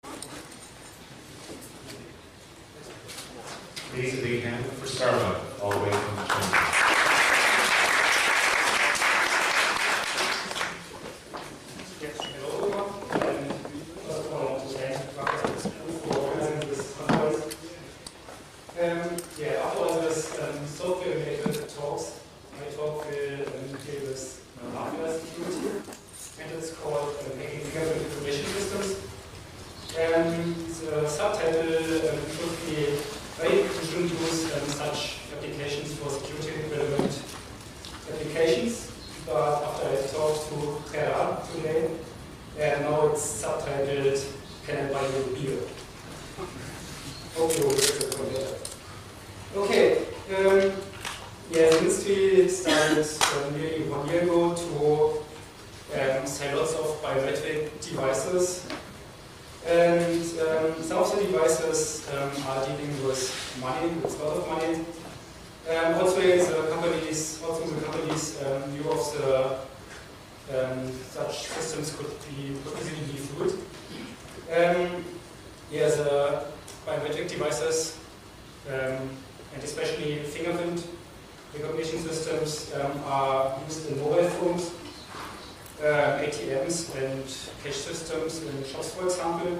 Please a big hand for Starbug, all the way from the chamber. Yes, hello everyone. First of all, I want to thank PACSEC for organizing this conference. After all this software-related talks, my talk will deal with hardware security, and it's called Making Fingerprint Recognition Systems. The subtitle should be why you shouldn't use such applications for security relevant applications. But after I talked to Hera today, now it's subtitled, Can I buy you a beer? Hope you will get it from later. Okay, since we started nearly 1 year ago to sell lots of biometric devices, and some of the devices are dealing with money, with a lot of money. Also the companies knew of such systems could easily be fooled. The biometric devices, and especially fingerprint recognition systems, are used in mobile phones, ATMs and cash systems in shops, for example.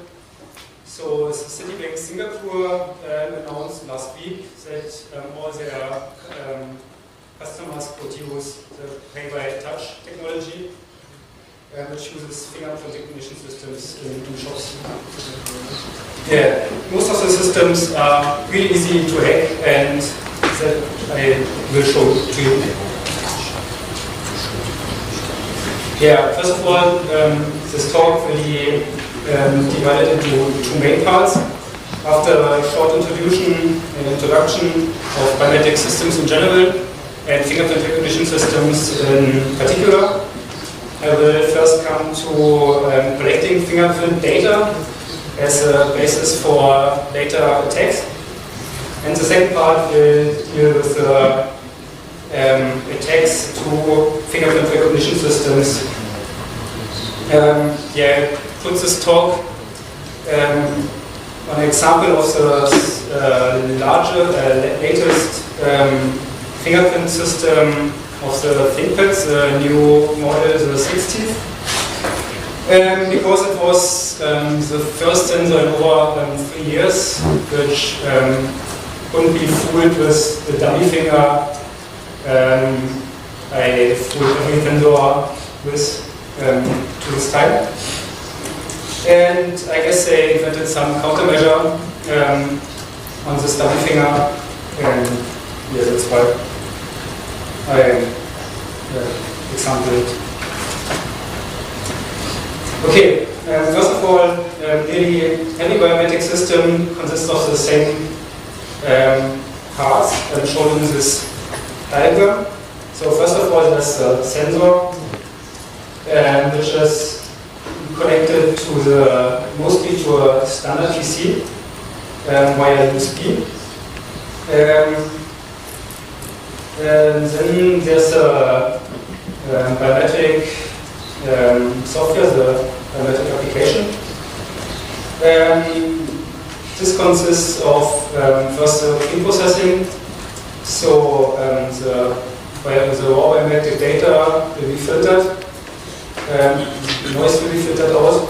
So Citibank Singapore announced last week that all their customers could use the Pay by Touch technology, which uses fingerprint recognition systems in shops. Most of the systems are really easy to hack, and that I will show to you. First of all, this talk will be divided into two main parts. After a short introduction of biometric systems in general and fingerprint recognition systems in particular, I will first come to collecting fingerprint data as a basis for later attacks. And the second part will deal with attacks to fingerprint recognition systems. Put this talk on an example of the latest fingerprint system of the ThinkPad, the new model, the 60th. Because it was the first sensor in over 3 years, which couldn't be fooled with the dummy finger. I fooled every vendor with to this time. And I guess they invented some countermeasure on this dummy finger, and that's why I exampled. Okay, first of all, nearly every biometric system consists of the same parts shown in this diagram. So first of all, there's a sensor, which is connected mostly to a standard PC via USB. And then there's a biometric software, the biometric application. This consists of first the pre-processing, so the raw biometric data will be filtered, noise will be filtered out,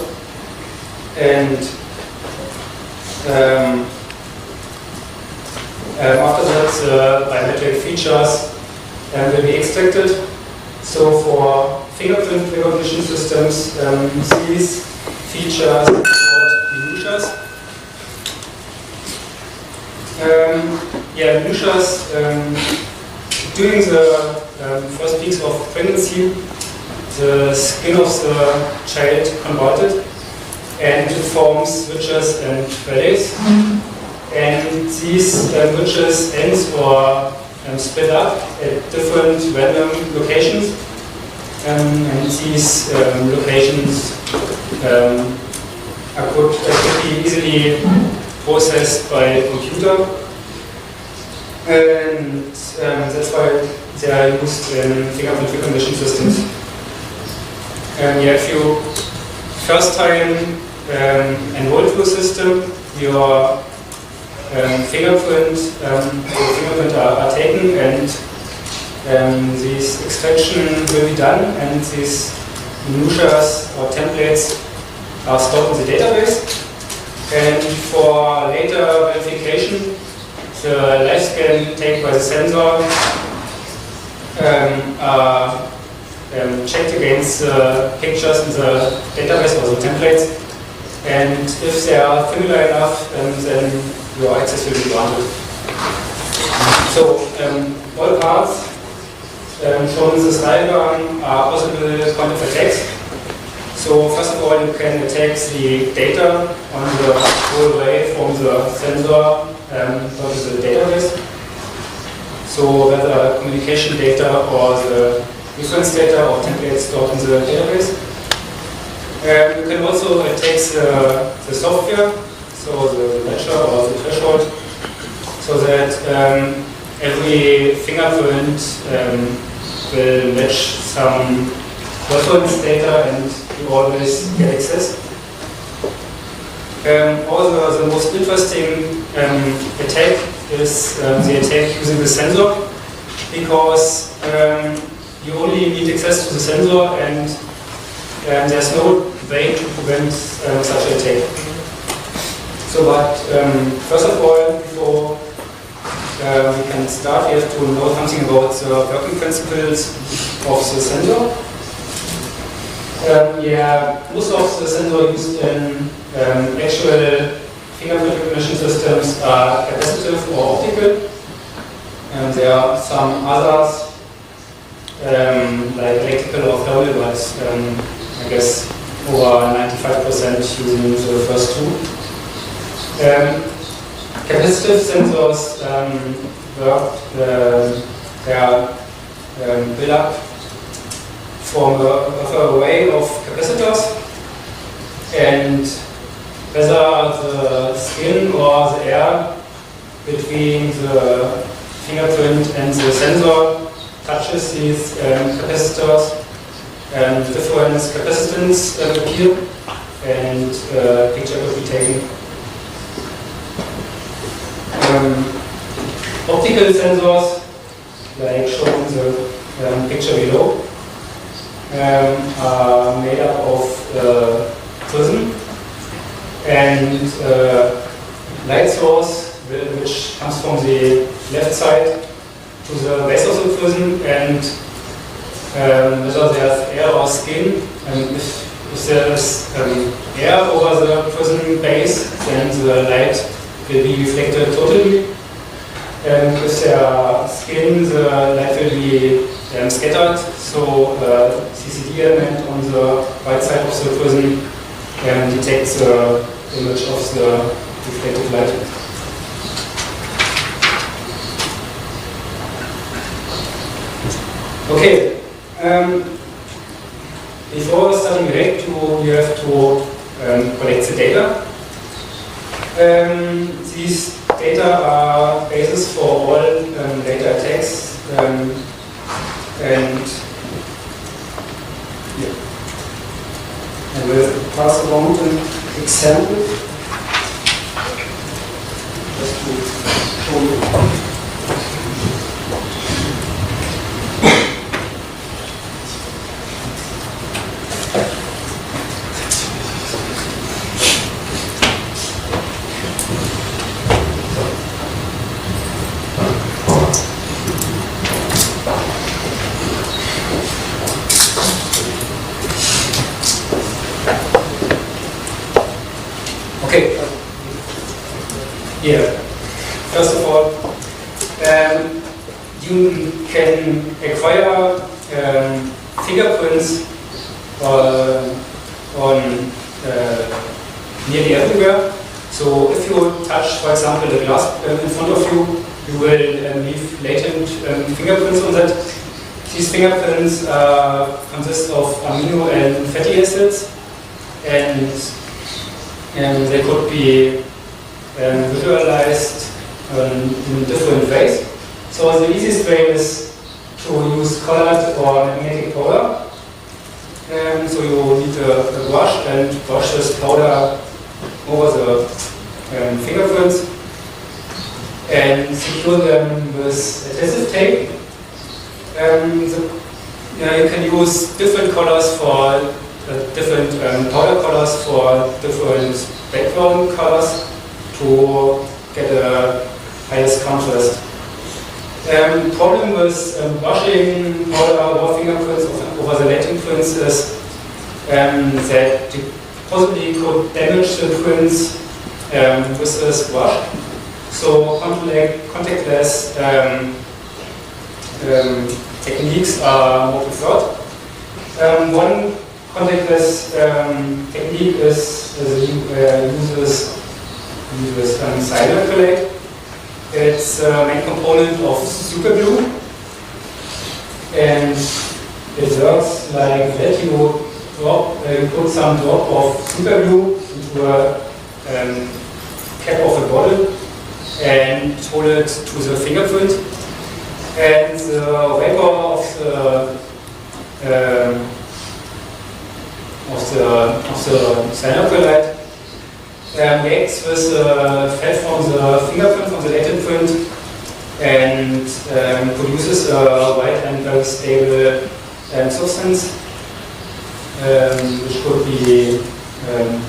and after that the biometric features will be extracted. So for fingerprint recognition systems, these features are called minutias. Minutias, during the first weeks of pregnancy, the skin of the child converted and it forms ridges and valleys. And these ridges, ends were split up at different random locations. And these locations could be easily processed by a computer. And that's why they are used in fingerprint recognition systems. If you first time enrolled to a system, your fingerprint are taken, and this extraction will be done, and these minutiae or templates are stored in the database. And for later verification, the live scan taken by the sensor are checked against the pictures in the database or the templates. And if they are familiar enough, then your access will be granted. So all parts shown in this diagram are possible point of attacks. So first of all, you can attack the data on the whole way from the sensor to the database. So whether communication data or the reference data or templates stored in the database. You can also attack the software, so the ledger or the threshold, so that every fingerprint will match some reference data and you always get access. Also, the most interesting attack is the attack using the sensor, because you only need access to the sensor and there's no way to prevent such an attack. So, but first of all, before we can start, we have to know something about the working principles of the sensor. Most of the sensors used in actual fingerprint recognition systems are capacitive or optical. And there are some others, like electrical or thermal, but I guess over 95% using the first two. Capacitive sensors work, they are built up from a array of capacitors, and whether the skin or the air between the fingerprint and the sensor touches these capacitors, and different capacitance appear, and a picture will be taken. Optical sensors, like shown in the picture below, are made up of prism and light source, which comes from the left side to the base of the prism, and whether there's air or skin, and if there is air over the prism base, then the light will be reflected totally. If there are skin, the light will be scattered, so the CCD element on the right side of the prism detects the image of the reflected light. Okay, before starting React, you have to collect the data. These data are basis for all data attacks, and yeah. I will pass along an example just to show you. Okay. Yeah. First of all, you can acquire fingerprints on nearly everywhere. So if you touch, for example, a glass in front of you, you will leave latent fingerprints on that. These fingerprints consist of amino and fatty acids, and they could be visualized in different ways. So the easiest way is to use colored or magnetic powder. So you need a brush and brush this powder over the fingerprints and secure them with adhesive tape. You can use different colors for different powder colors for different background colors to get a highest contrast. Problem with brushing powder over fingerprints over the latent prints is that you possibly could damage the prints with this brush. So contactless techniques are more preferred. One contactless technique uses cyanoacrylate. It's a main component of super glue, and it works like that. You put some drop of super glue into a cap of a bottle and hold it to the fingerprint, and the vapor of the cyanoacrylate reacts with the fat from the fingerprint, from the latent print, and produces a white and very stable substance, which could be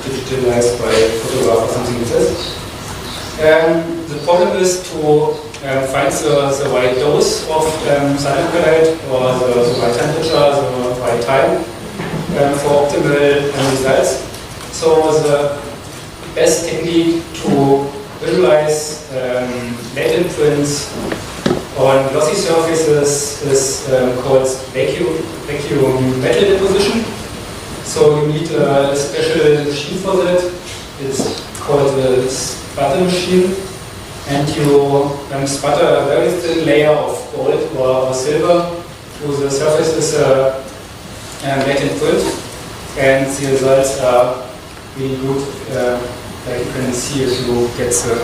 digitalized by photograph or something like this. The problem is to find the right dose of cyanoacrylate, or the right temperature, the right time for optimal results. So the best technique to visualize latent prints on glossy surfaces is called vacuum metal deposition. So you need a special machine for that. It's called the sputter machine, and you sputter a very thin layer of gold or silver to the surface with a latent print, and the results are really good. Like you can see if you get the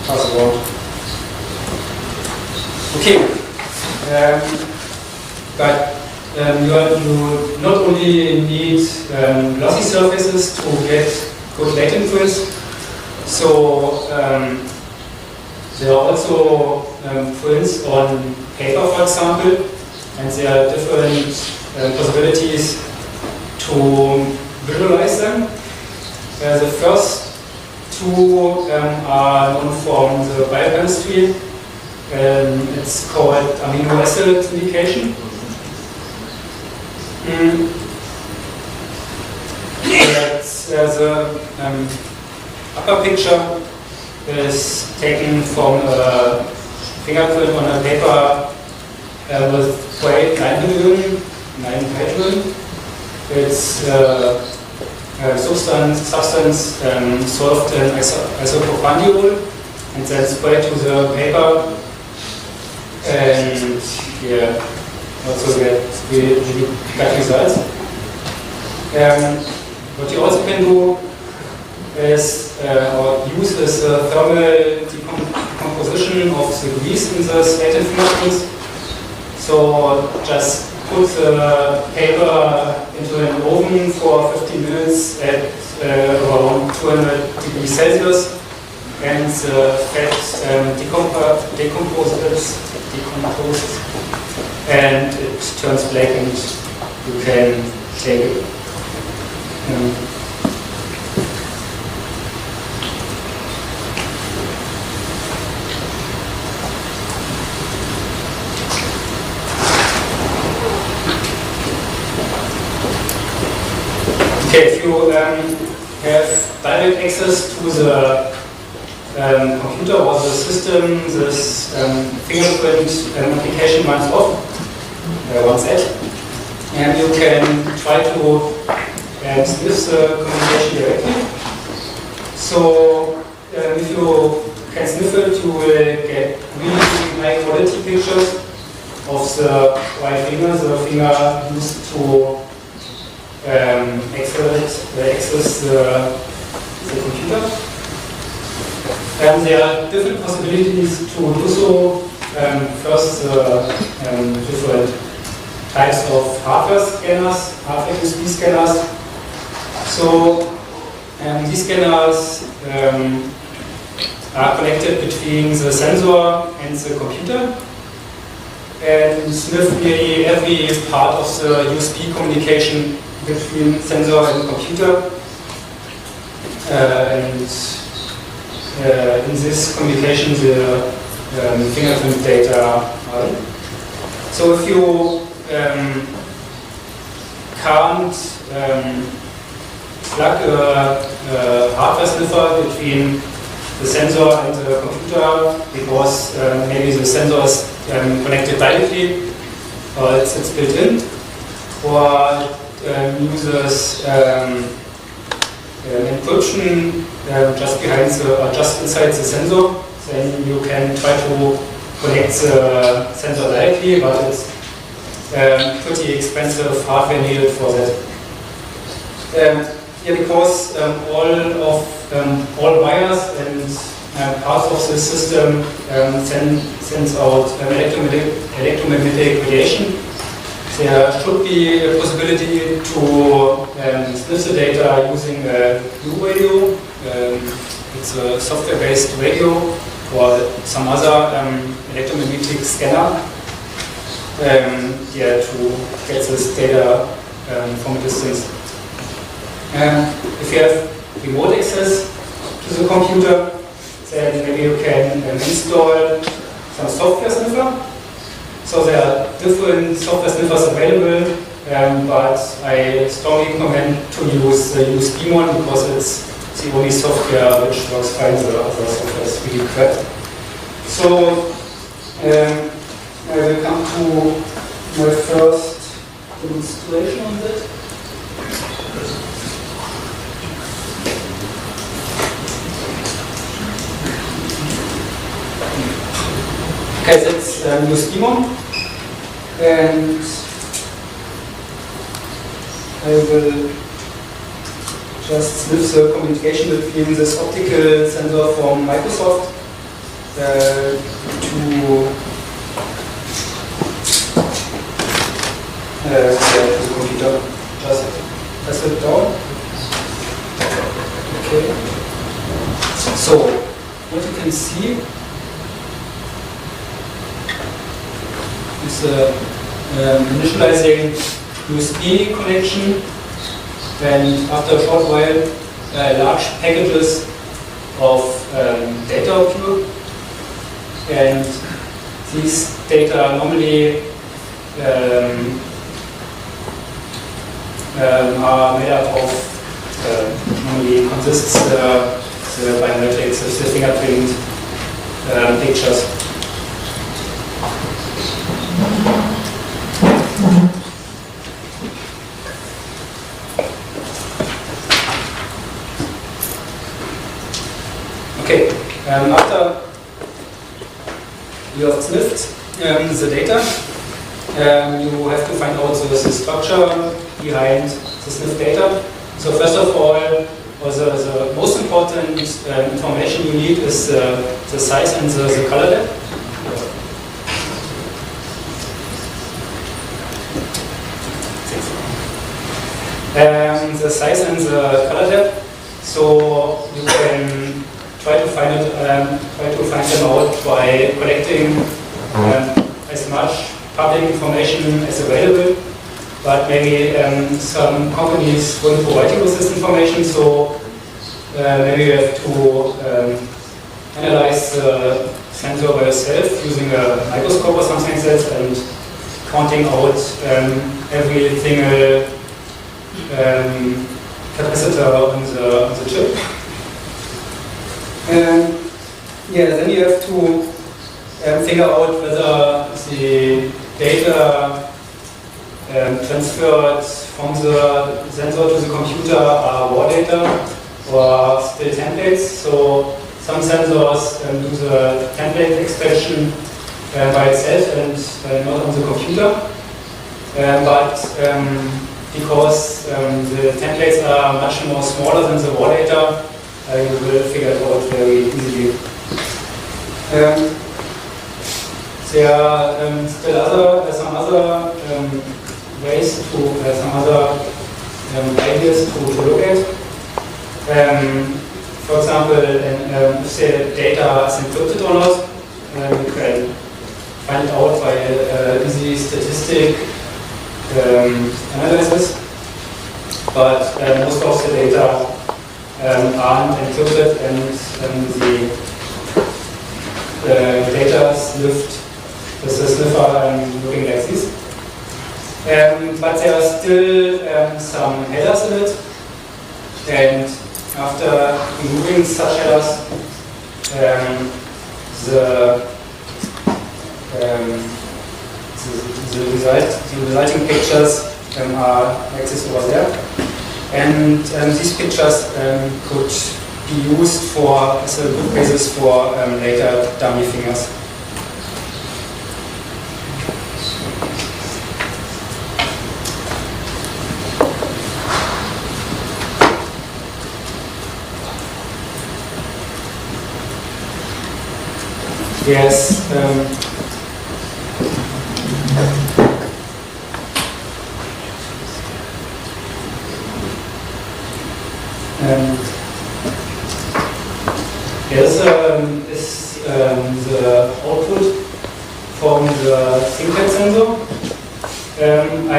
password. Okay, but you not only need glossy surfaces to get good latent prints, so there are also prints on paper, for example, and there are different possibilities to visualize them. The first two are known from the biochemistry. It's called amino acid indication. The upper picture is taken from a fingerprint on a paper with weight 9 hydrogen. It's substance solved in isopropandiol and then sprayed to the paper, and also get results. What you also can do is or use is thermal decomposition of the grease in the latent fingerprints. So just put the paper into an oven for 15 minutes at around 200 degrees Celsius, and the fat decomposes, and it turns black, and you can take it. Okay, if you have direct access to the computer or the system, this fingerprint application runs off, and you can try to sniff the communication directly. So if you can sniff it, you will get really high quality pictures of the right finger, the finger used to access the computer. There are different possibilities to do so. First, different types of hardware scanners, hardware USB scanners. So these scanners are connected between the sensor and the computer and sniff nearly every part of the USB communication between sensor and computer. In this communication, the fingerprint data are. So if you can't plug a hardware sniffer between the sensor and the computer because maybe the sensor is connected directly or it's built in, or uses encryption just inside the sensor, then you can try to connect the sensor directly, but it's pretty expensive hardware needed for that. Because all wires and parts of the system sends out electromagnetic radiation, there should be a possibility to sniff the data using a U-radio. It's a software-based radio or some other electromagnetic scanner to get this data from a distance. If you have remote access to the computer, then maybe you can install some software sniffer. So there are different software sniffers available, but I strongly recommend to use the USB one because it's the only software which works fine. The other software is really crap. So I will come to my first demonstration on that. Okay, that's USB one, and I will just sniff the communication between this optical sensor from Microsoft to the computer. Just press it down. Okay. So what you can see is initializing USB connection, and after a short while large packages of data appear, and these data normally are made up of, normally consists the biometrics, the fingerprint pictures. Okay, after you have sniffed the data, you have to find out the structure behind the sniffed data. So first of all, the most important information you need is the size and the color depth. The size and the color depth. So you can try to find them out by collecting as much public information as available. But maybe some companies won't provide you with this information, so maybe you have to analyze the sensor by yourself using a microscope or something like that, and counting out every single capacitor on the chip. Then you have to figure out whether the data transferred from the sensor to the computer are raw data or still templates. So some sensors do the template extraction by itself and not on the computer. But because the templates are much more smaller than the raw data, you will figure it out very easily. There are still some other ways to some other ideas to look at. For example, if the data is encrypted or not, you can find out by easy statistic analysis. But most of the data aren't encrypted, and the data is lived with the sniffer looking like this. But there are still some headers in it, and after removing such headers, the resulting pictures are like this over there. And these pictures could be used as a good basis for later dummy fingers. Yes. Here's the output from the Fingerprint sensor. I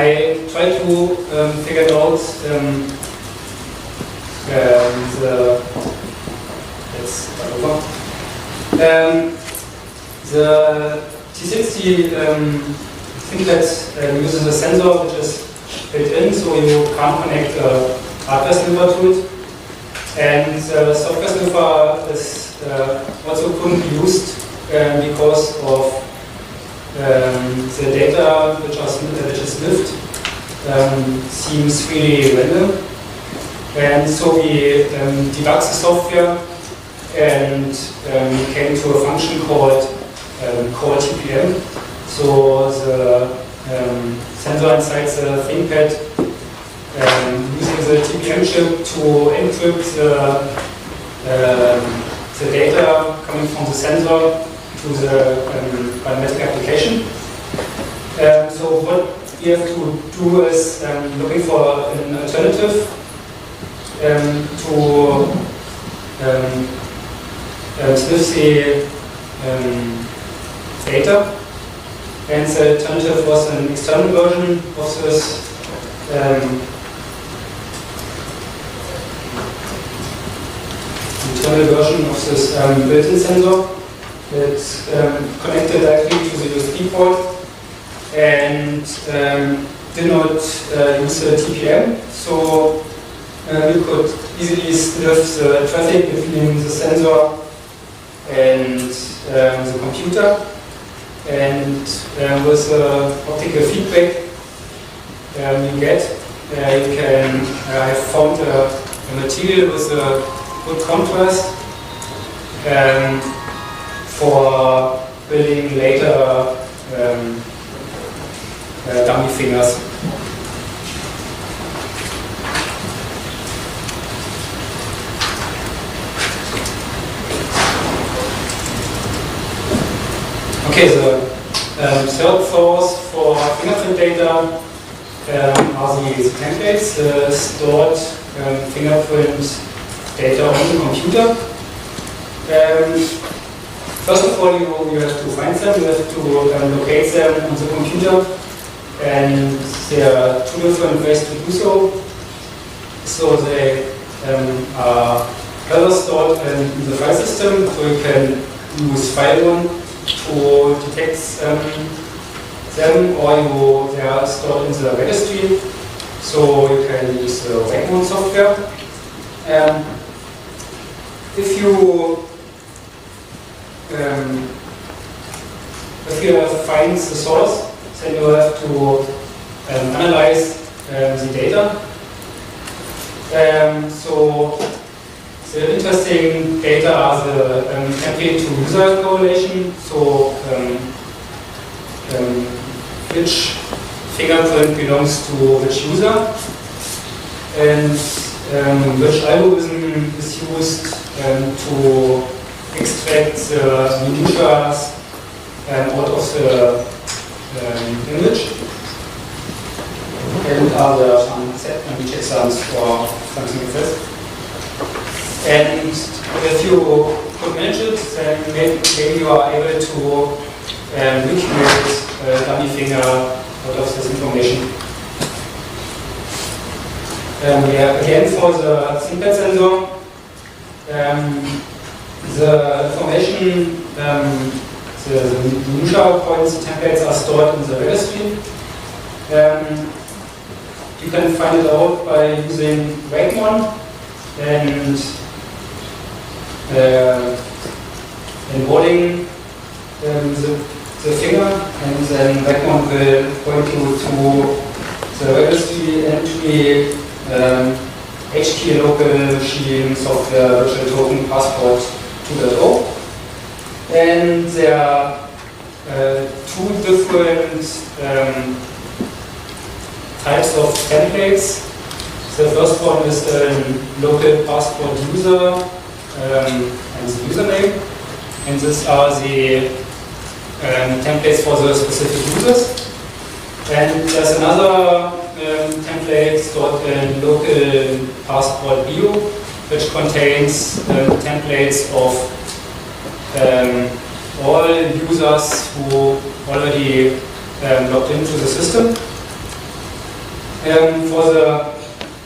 tried to figure out the T60 Fingerprint uses a sensor which is built in, so you can't connect a hardware sniffer to it. And the software sniffer is also couldn't be used because of the data which is sniffed seems really random. And so we debugged the software and we came to a function called call TPM. So the sensor inside the ThinkPad using the TPM chip to encrypt the data coming from the sensor to the biometric application. So what we have to do is looking for an alternative to sniff the data. And the alternative was an external version of this built-in sensor that's connected directly to the USB port and did not use the TPM. So you could easily sniff the traffic between the sensor and the computer. And with the optical feedback you get, you can have found a material with a good contrast for building later dummy fingers. Okay, the third source for fingerprint data are the templates, stored fingerprint data on the computer. First of all, you have to find them, you have to locate them on the computer, and there are two different ways to do so. So they are further stored in the file system, so you can use file1 to detect them, or they are stored in the registry, so you can use the backbone software. If you find the source, then you have to analyze the data. So the interesting data are the template to user correlation, so which fingerprint belongs to which user, and which algorithm is used to extract the minutiae out of the image. and are there some checksums or something like this. And if you could manage it, then maybe you are able to recreate a dummy finger out of this information. Again, for the ThinkPad sensor, the information, the minutia points, templates are stored in the registry. You can find it out by using Wacom and encoding the finger, and then Wacom will point you to the registry entry, HKey local machine software virtual token passport 2.0. And there are two different types of templates. The first one is a local passport user and the username, and these are the templates for the specific users. And there's another template stored in local passport bio, which contains templates of all users who already logged into the system. For the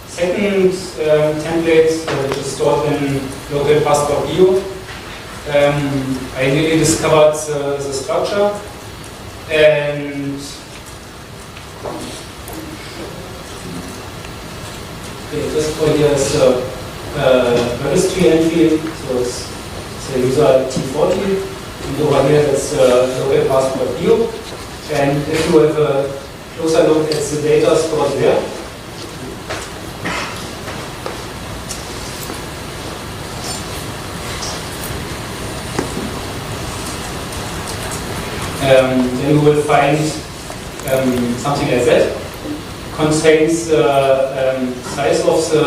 second template, which is stored in local passport bio, I newly discovered the structure, and this point here is the registry entry, so it's the user T40, and over here it's local passport bio. And if you have a closer look at the data stored there, then you will find something like that. Contains the size of the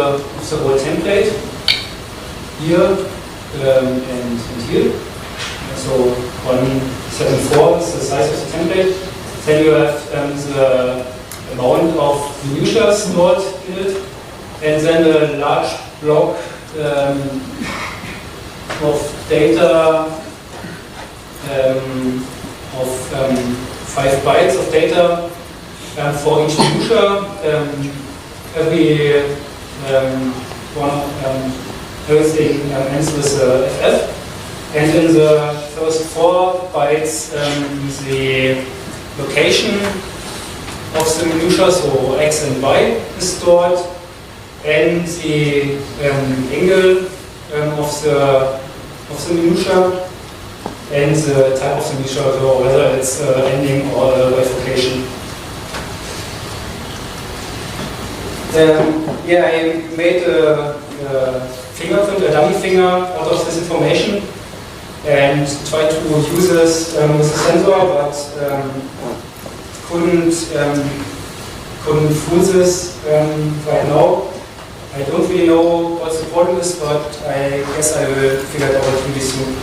whole template here and here. So 174 is the size of the template. Then you have the amount of minutia stored in it, and then a large block of data of 5 bytes of data for each minutia. Everything ends with FF. And in the first 4 bytes, the location of the minutia, so X and Y, is stored, and the angle of the minutia, and the type of the minutia, so whether it's ending or bifurcation. I made a fingerprint, a dummy finger out of this information, and tried to use this with the sensor, but couldn't fool this right now. I don't really know what the problem is, but I guess I will figure it out really soon.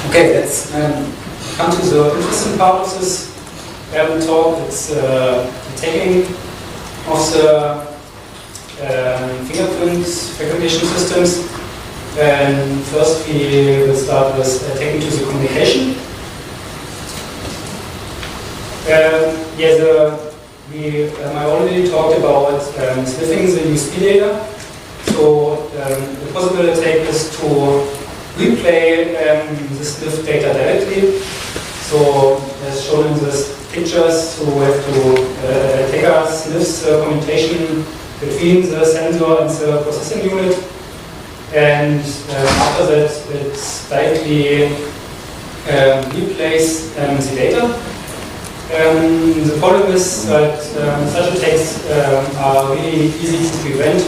Okay, let's come to the interesting part of this talk. It's the tagging of the fingerprint recognition systems. And first we will start with tagging to the communication. I already talked about sniffing the USB data. So the possible tag is to replay the sniff data directly. So as shown in these pictures, so we have to tagger sniffs communication between the sensor and the processing unit, and after that it directly replays the data. The problem is that such attacks are really easy to prevent.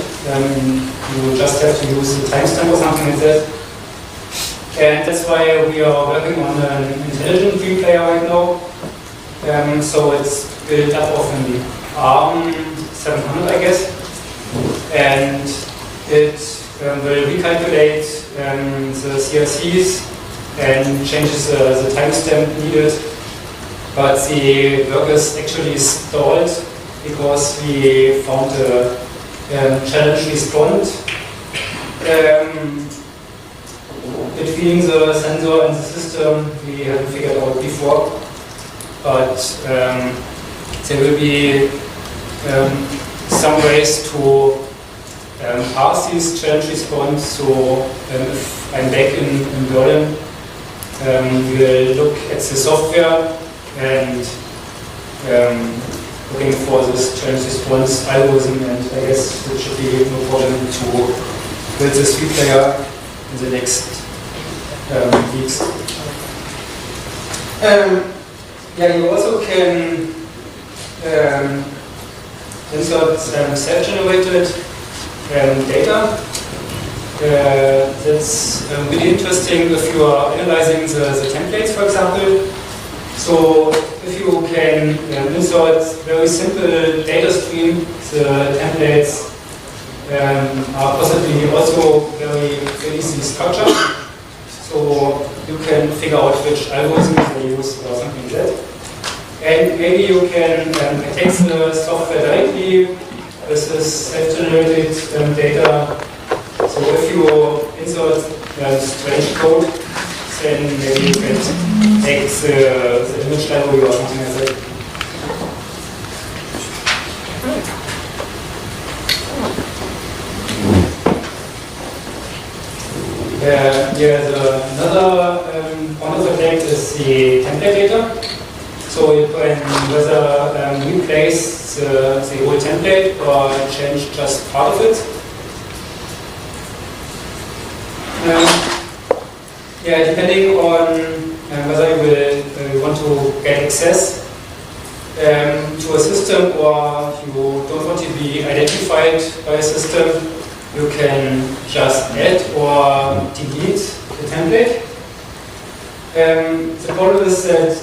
You just have to use the timestamp or something like that. And that's why we are working on an intelligent replayer right now. So it's built up of an ARM 700, I guess, and it will recalculate the CRCs and changes the timestamp needed, but the work is actually stalled because we found a challenge response between the sensor and the system we haven't figured out before, but there will be some ways to parse these challenge response. So if I'm back in Berlin, we will look at the software and looking for this challenge response algorithm, and I guess it should be no problem to build this replayer in the next weeks. Yeah, you also can insert self-generated data. That's really interesting if you are analyzing the templates, for example. So if you can insert very simple data stream, the templates are possibly also very easily structured. So you can figure out which algorithms they use or something like that. And maybe you can take the software directly. This is self-generated data. So if you insert strange code, then maybe you can take the image library or something like that. Another one of the things is the template data. So you can whether replace the whole template or change just part of it. Depending on whether you will want to get access to a system or you don't want to be identified by a system, you can just add or delete the template. The problem is that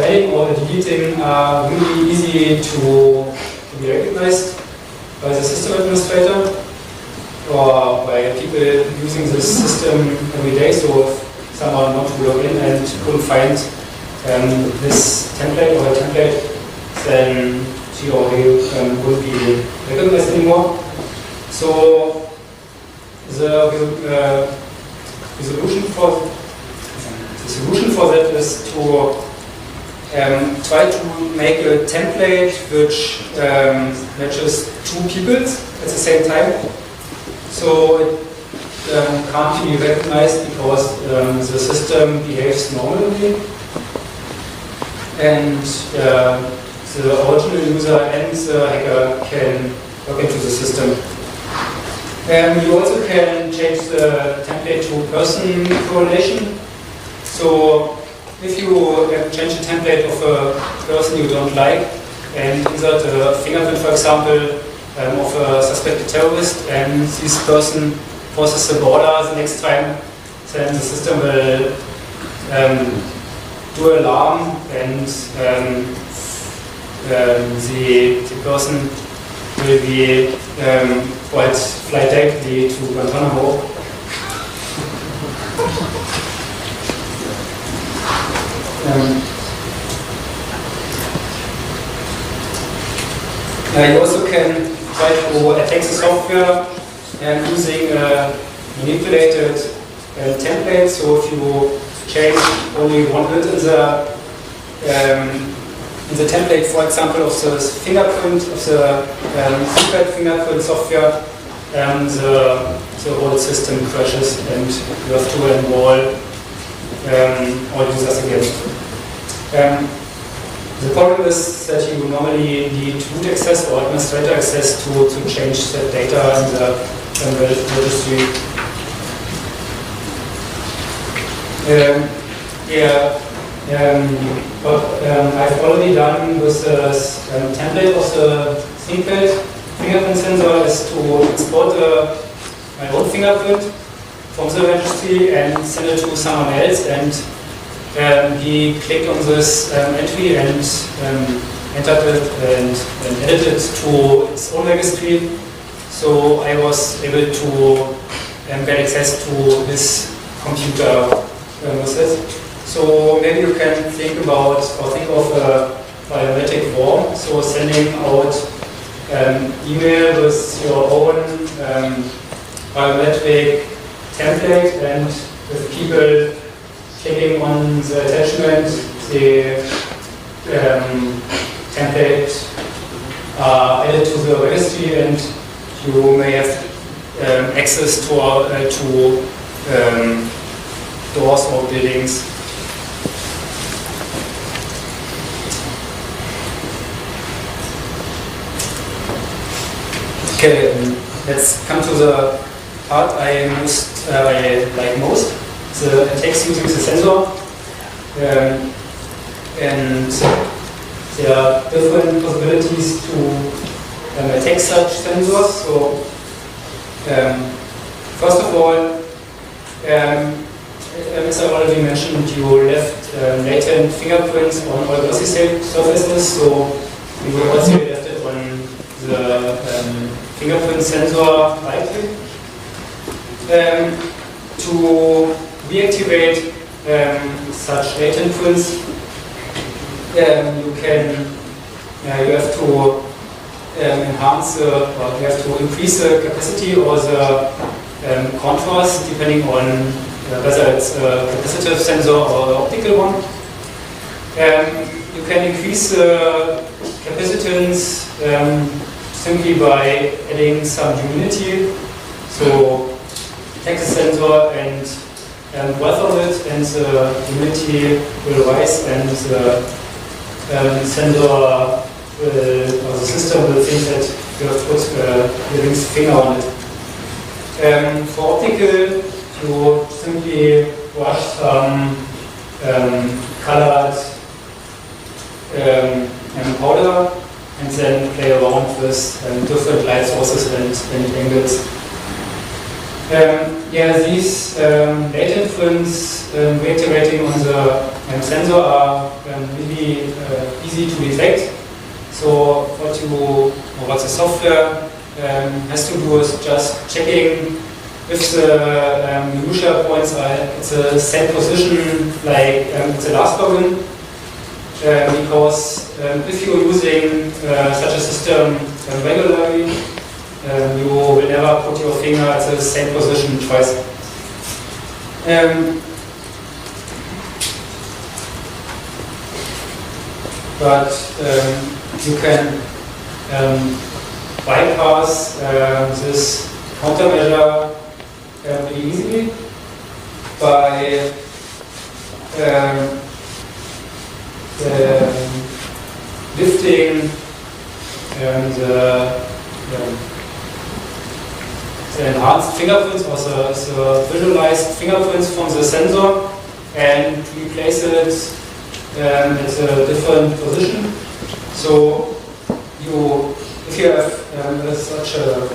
adding or deleting are really easy to be recognized by the system administrator or by people using this system every day. So if someone wants to log in and couldn't find this template or a template, then she or he won't be recognized anymore. So the solution for that is to try to make a template which matches two people at the same time. So it can't be recognized because the system behaves normally, and the original user and the hacker can log into the system. You also can change the template to person correlation. So if you change the template of a person you don't like and insert a fingerprint, for example, of a suspected terrorist, and this person crosses the border the next time, then the system will do alarm, and the person will be fly directly to Guantanamo. You also can try to attack the software using manipulated templates. So if you change only one bit in the template, for example, of the fingerprint, of the secret fingerprint software, the whole system crashes and you have to enroll all users again. The problem is that you normally need root access or administrator access to change the data in the registry. What I've already done with the template of the fingerprint sensor is to export my own fingerprint from the registry and send it to someone else, and he clicked on this entry and entered it and added it to its own registry. So I was able to get access to this computer with it. So maybe you can think about or think of a biometric form. So sending out email with your own biometric template, and with people clicking on the attachment, the template added to the registry, and you may have access to doors or buildings. Okay, let's come to the part I like most. The attacks using the sensor, and there are different possibilities to attack such sensors. So, first of all, as I already mentioned, you left latent fingerprints on all glossy surfaces, so you also left it on the fingerprint sensor likely. To reactivate such latent prints, you have to enhance or you have to increase the capacity or the contrast depending on whether it's a capacitive sensor or an optical one. You can increase the capacitance simply by adding some humidity. So take the sensor and breath on it, and the humidity will rise, and the sensor or the system will think that you have put your ring's finger on it. For optical, you simply brush some colored powder and then play around with different light sources and angles. These latent prints reactivating on the sensor are really easy to detect. So what the software has to do is just checking if the minutia points are at the same position like the last login. Because if you're using such a system regularly, you will never put your finger at the same position twice. But you can bypass this countermeasure really easily by lifting the enhanced fingerprints or the visualized fingerprints from the sensor and replace it at a different position. So if you have such a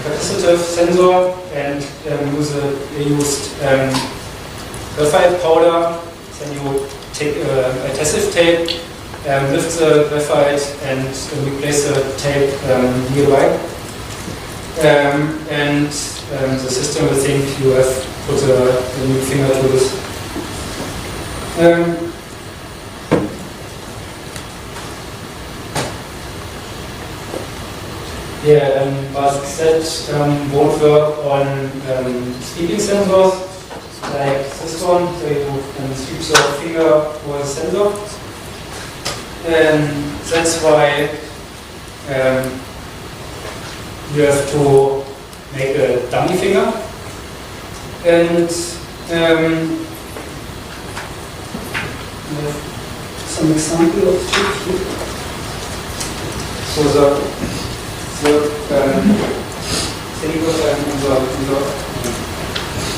capacitive sensor and used graphite powder, then you take a adhesive tape, lift the graphite and replace the tape nearby. And the system will think you have put a new finger to this. PACSEC won't work on sleeping sensors like this one, so you can sweep your finger for a sensor. And that's why you have to make a dummy finger. And some example of it. So the thing on the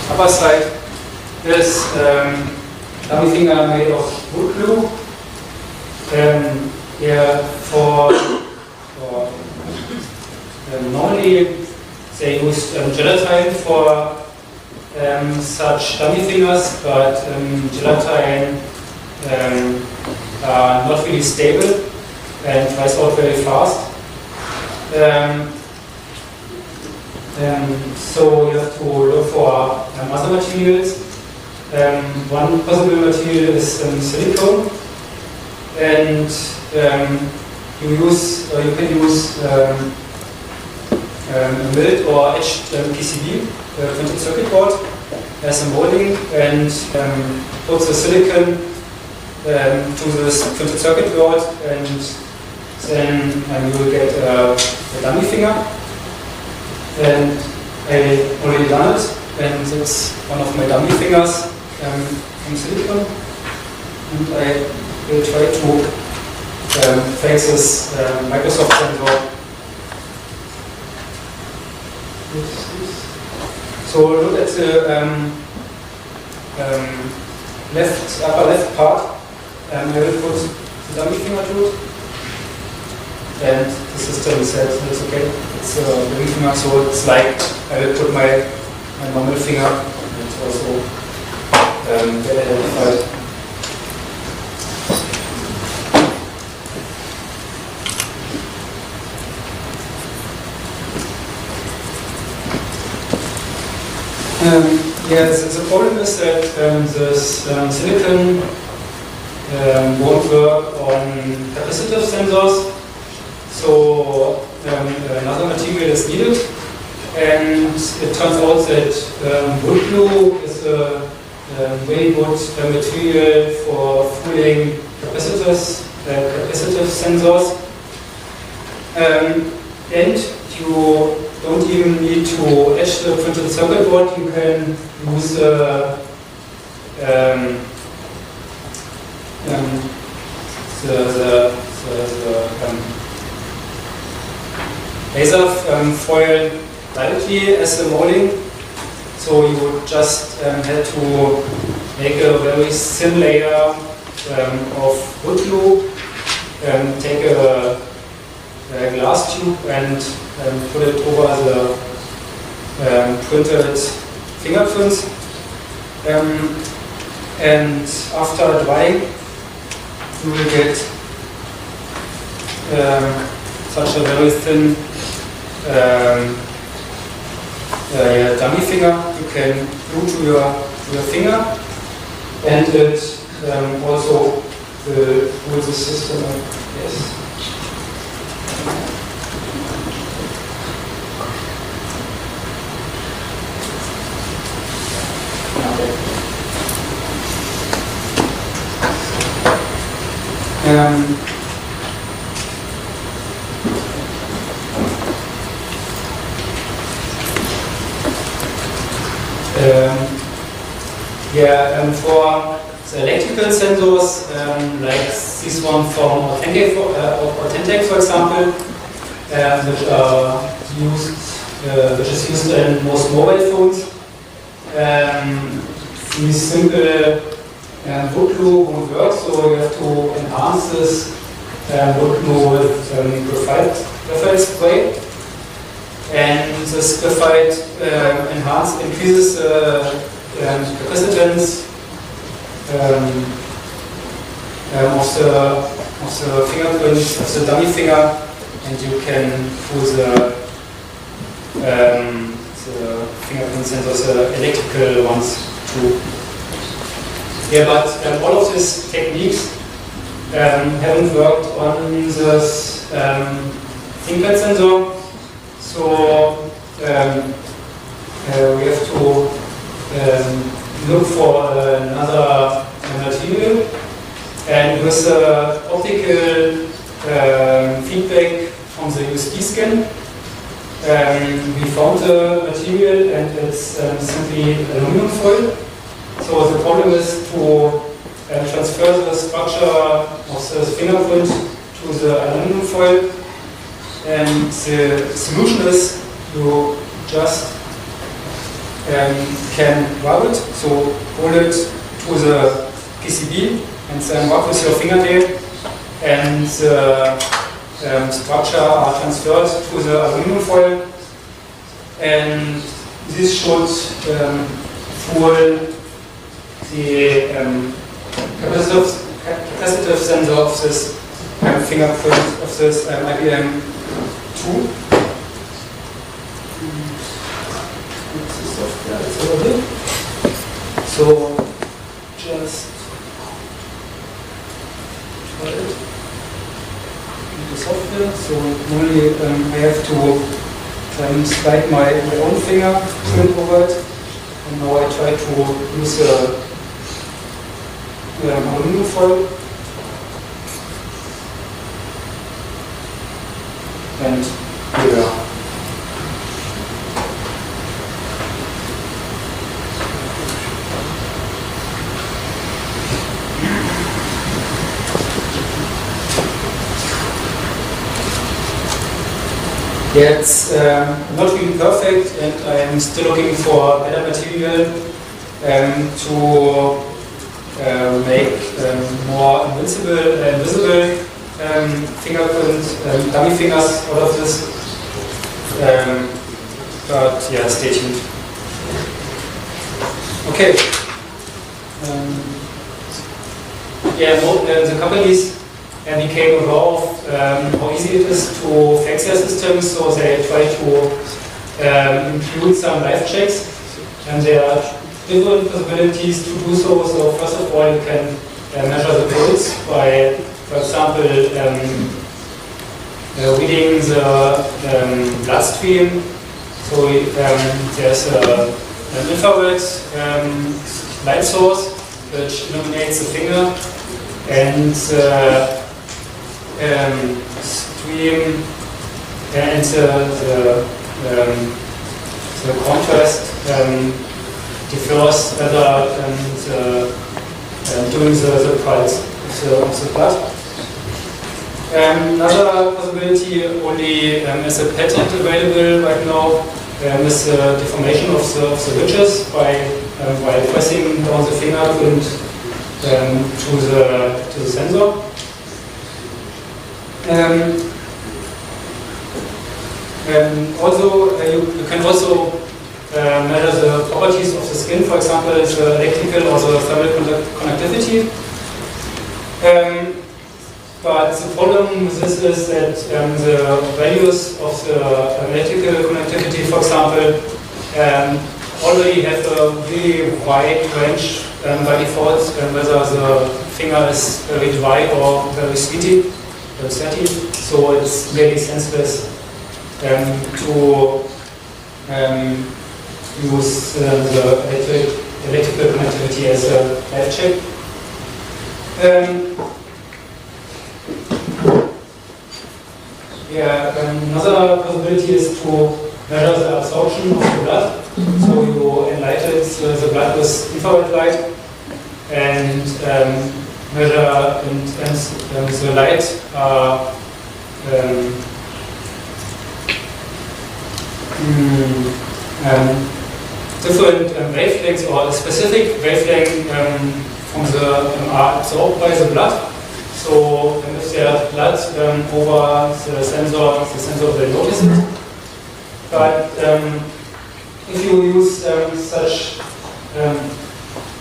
upper side is dummy finger made of wood glue. Normally they use gelatin for such dummy fingers, but gelatin are not really stable. and dries out very fast. So you have to look for other materials. One possible material is silicone, and you can use a milled or etched PCB, printed circuit board, as a molding, and put the silicon to this printed circuit board, and then you will get a dummy finger. And I already done it, and it's one of my dummy fingers from silicon. And I will try to fake this Microsoft sensor. So look at the upper left part. I will put the dummy finger to it, and the system said it's okay. It's a dummy finger, so it's like I will put my normal finger, and it's also get identified. The problem is that this silicon won't work on capacitive sensors, so another material is needed, and it turns out that wood glue is a very good material for fooling capacitive sensors, and you don't even need to etch the printed circuit board. You can use the laser foil directly as a molding. So you would just have to make a very thin layer of wood glue, take a glass tube and put it over the printed fingerprints, and after drying you will get such a very thin dummy finger you can glue to your finger, and it also will hold the system up. Yes. For the electrical sensors, like this one from Authentic, for example, which is used in most mobile phones, these simple wood glue won't work, so you have to enhance this wood glue with graphite spray. And this graphite increases capacitance of the fingerprint, of the dummy finger, and you can pull the fingerprint sensors, the electrical ones too. Yeah, but all of these techniques haven't worked on this ThinkPad sensor, so we have to look for another material, and with the optical feedback from the USB scan, we found the material, and it's simply aluminum foil. So the problem is to transfer the structure of the fingerprint to the aluminum foil, and the solution is you just can rub it, so hold it to the PCB and then rub with your fingernail, and the structure are transferred to the aluminum foil, and this should fool the capacitive sensor of this fingerprint of this IBM 2. What's the software? It's over here. So just try it. The software. So normally I have to slide my own fingerprint over it. And now I try to use a aluminum foil. And here we are. Yeah, it's not really perfect, and I'm still looking for better material to make more invisible fingerprint, dummy fingers out of this. But yeah, stay tuned. Okay. The companies became aware of how easy it is to fix their systems, so they try to include some live checks, and there are different possibilities to do so. So first of all, you can measure the pulse by, for example, reading the bloodstream. So there's an infrared light source which illuminates the finger, and stream and the contrast differs whether doing the pulse of the blood. Another possibility, only is a patent available right now, is the deformation of the ridges by while pressing down the fingerprint to the sensor. Also, you can also measure the properties of the skin, for example, the electrical or the thermal conductivity. But the problem with this is that the values of the electrical conductivity, for example, already have a really wide range by default, whether the finger is very dry or very sweaty. So it's really senseless to use the electrical connectivity as a live check. Another possibility is to measure the absorption of the blood. So you enlighten the blood with infrared light and measure and the light are different wavelengths or a specific wavelength from the are absorbed by the blood. So if there's blood over the sensor will notice it. But if you use such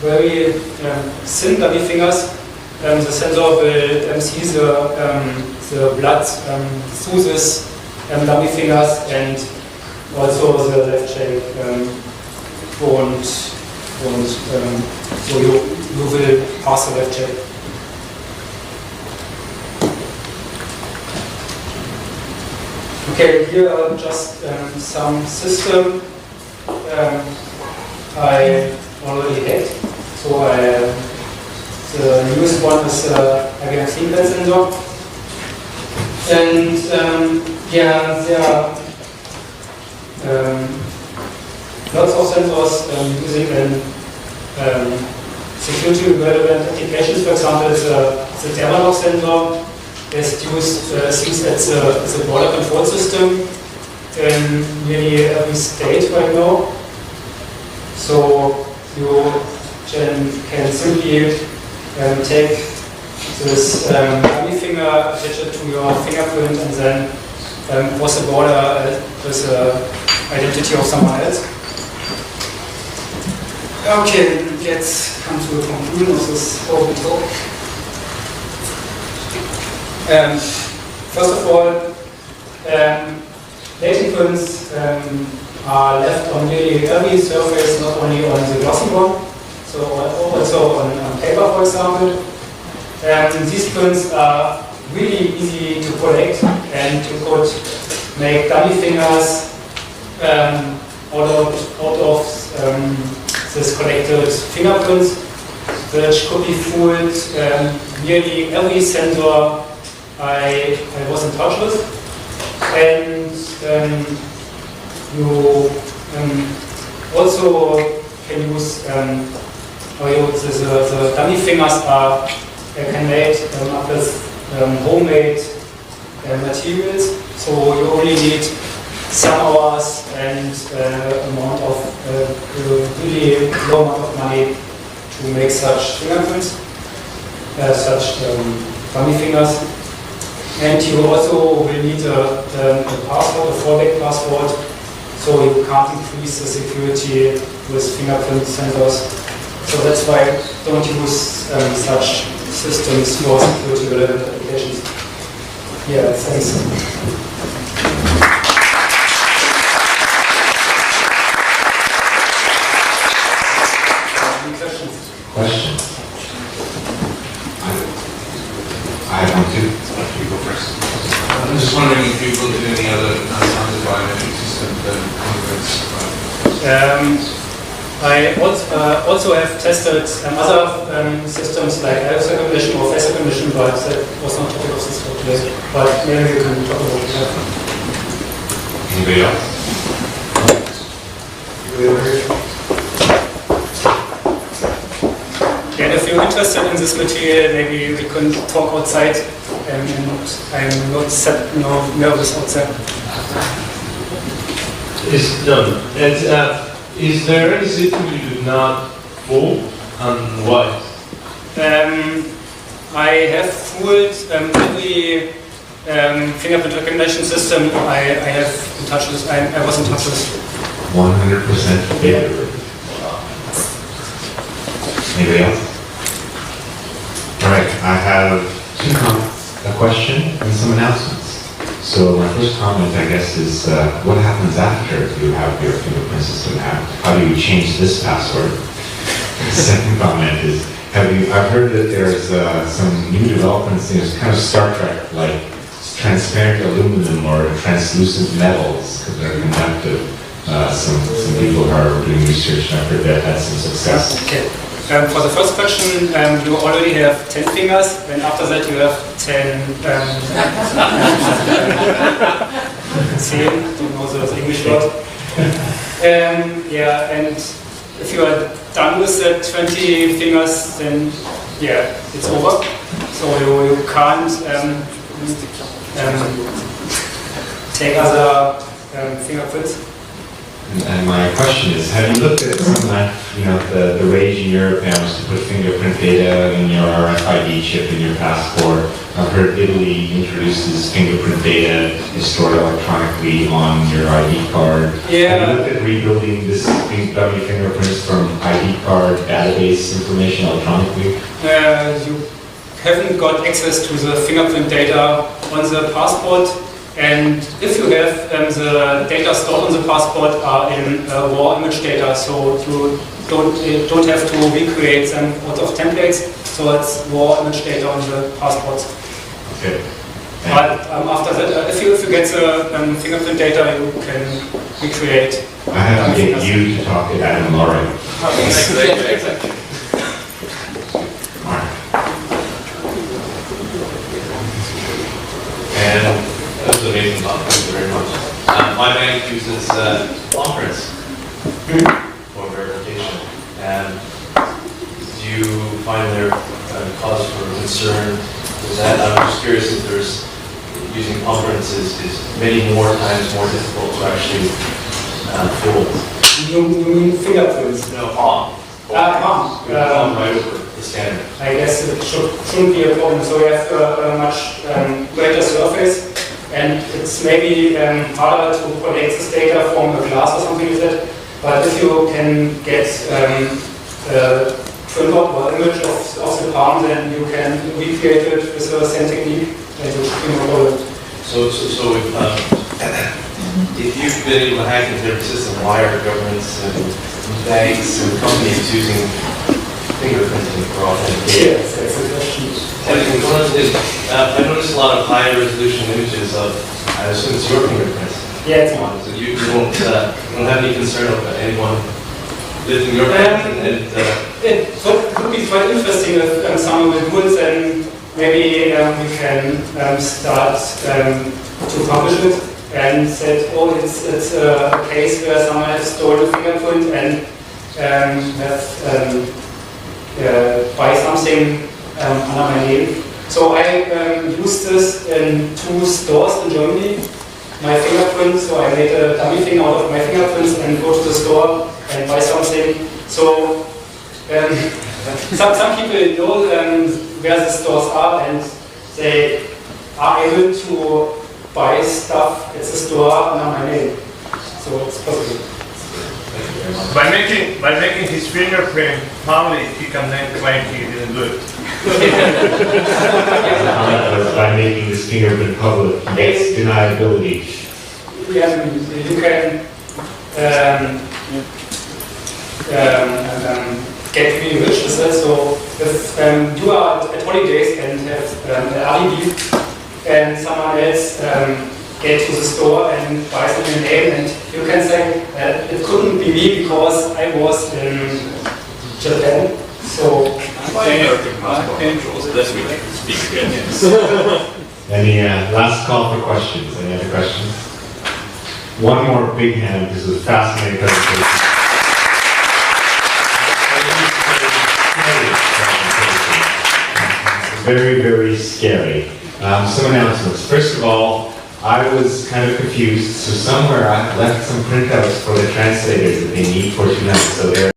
very thin dummy fingers, the sensor will see the blood through this dummy fingers, and also the left cheek won't. So you will pass the left check. Okay, here are just some system I already had. So the newest one is IBM Fingerprint sensor, and there are lots of sensors using in security relevant applications. For example, the thermal sensor is used as the border control system in nearly every state right now. So you can simply take this dummy finger, attach it to your fingerprint, and then cross the border with the identity of someone else. Okay, let's come to the conclusion of this whole talk. First of all, latent prints are left on nearly every surface, not only on the glossy one, so also on paper, for example. These prints are really easy to collect, and you could make dummy fingers out of this collected fingerprints, which could be fooled nearly every sensor I was in touch with. And you also can use, the dummy fingers are can made up with homemade materials, so you only need some hours and amount of really low amount of money to make such fingerprints, such dummy fingers. And you also will need a password, a fallback password, so you can't increase the security with fingerprint sensors. So that's why don't use such systems for security relevant applications. Yeah, thanks. Any questions? Question. I have one too. You go first. I'm just wondering if you will do any other sound biometric system than conference. I also have tested other systems like iris recognition or face recognition, but that was not topic of this talk today. But maybe you can talk about that. Anybody else? And if you're interested in this material, maybe we can talk outside, and I'm not nervous outside. It's done. And is there any system you do not fool, and why? I have fooled every fingerprint recognition system I have in touch with. I was in touch with. 100% failure. Anybody else? All right, I have a question and some announcements. So my first comment, I guess, is what happens after you have your fingerprint system? How do you change this password? The second comment is, I've heard that there's some new developments, it's kind of Star Trek, like transparent aluminum or translucent metals, because they're conductive. Some people are doing research, and I've heard that had some success. Okay. For the first question, you already have 10 fingers, and after that you have 10 don't know the English word. Yeah, and if you are done with the 20 fingers, then yeah, it's over. So you can't take other fingerprints. And my question is, have you looked at something like, the rage in Europe now is to put fingerprint data in your RFID chip in your passport. I've heard Italy introduces fingerprint data is stored electronically on your ID card. Yeah. Have you looked at rebuilding these dummy fingerprints from ID card database information electronically? You haven't got access to the fingerprint data on the passport. And if you have the data stored on the passport are in raw image data, so you don't have to recreate them out of templates. So it's raw image data on the passport. Okay. But after that, if you get the fingerprint data, you can recreate. I have to get you to talk to Adam Lauren. Exactly. And that was amazing talk. Thank you very much. My bank uses Fingerprints for verification. And do you find there cause for concern with that? I'm just curious if there's using Fingerprints is many more times more difficult to actually fool. You mean fingerprints? No, palm. Palm. Right over the standard. I guess it shouldn't be a problem. So you have a much greater surface, and it's maybe harder to collect this data from a glass or something like that. But if you can get print out or image of the palm, then you can recreate it with a same technique. and the shipping of product. If you've been able to hack into every system, why are governments and banks and companies using fingerprinting for authentication? Yes, that's the question. And one of the things, I noticed a lot of high resolution images of, I assume it's your fingerprints. Yeah, it's mine. So you don't have any concern of anyone lifting your hand It would be quite interesting if someone will do it, and maybe we can start to publish it and said, oh, it's a case where someone has stolen a fingerprint and buy something under my name. So I used this in 2 stores in Germany, my fingerprint, so I made a dummy thing out of my fingerprints and go to the store and buy something. So some people know where the stores are, and they are able to buy stuff at the store under my name. So it's possible. By making his fingerprint public, he can then claim he didn't do it. By making this fingerprint public, he gets deniability. Yeah, you can get really rich with that. So if you are at holidays and have an alibi, and someone else get to the store and buys in your name, and you can say it couldn't be me because I was in Japan. So Any last call for questions? Any other questions? One more big hand. This was a fascinating presentation. Very, very scary. Some announcements. First of all, I was kind of confused, so somewhere I left some printouts for the translators that they need for tonight. So they're